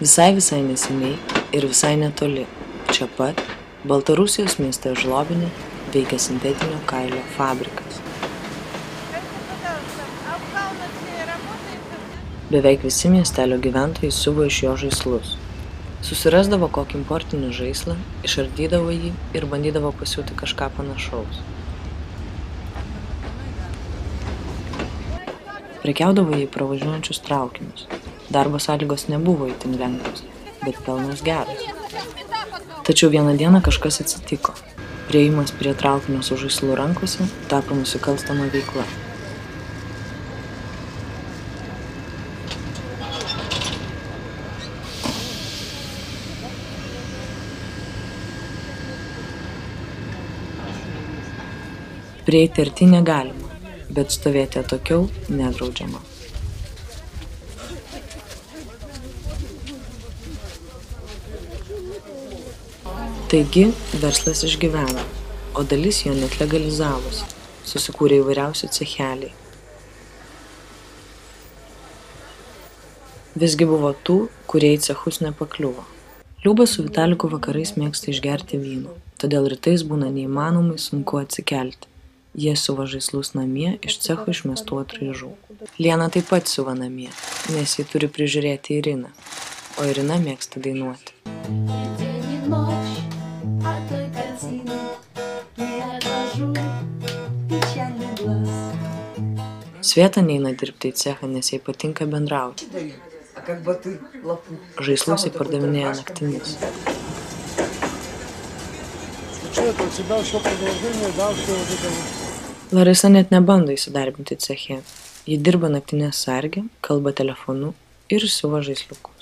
Visai neseniai ir visai netoli, čia pat, Baltarusijos mieste Žlobine veikia sintetinio kailio fabrikas. Beveik visi miestelio gyventojai siuvo iš jo žaislus. Susirasdavo kokį importinį žaislą, išardydavo jį ir bandydavo pasiūti kažką panašaus. Prekiaudavo jį pravažiuojančius traukinius. Darbo sąlygos nebuvo itin lengvos, bet pelnas geras. Tačiau vieną dieną kažkas atsitiko. Priėjimas prie traukinio su žaislu rankose tapo nusikalstama veikla. Prieiti arti negalima, bet stovėti atokiau nedraudžiama. Taigi, verslas išgyveno, o dalis jo net legalizavosi, susikūrė įvairiausi cecheliai. Visgi buvo tų, kurie į cechus nepakliuvo. Liubas su Vitaliku vakarais mėgsta išgerti vyno, todėl rytais būna neįmanomai sunku atsikelti. Jie siuva žaislus namie iš cecho išmestų atraižų. Liena taip pat siuva namie, nes ji turi prižiūrėti Iriną, o Irina mėgsta dainuoti. Sveta neina dirbti į cechą, nes jai patinka bendrauti. Žaislus jai pardavinėja naktimis. Larisa net nebando įsidarbinti ceche. Ji dirba naktinės sarge, kalba telefonu ir siuva žaisliukų.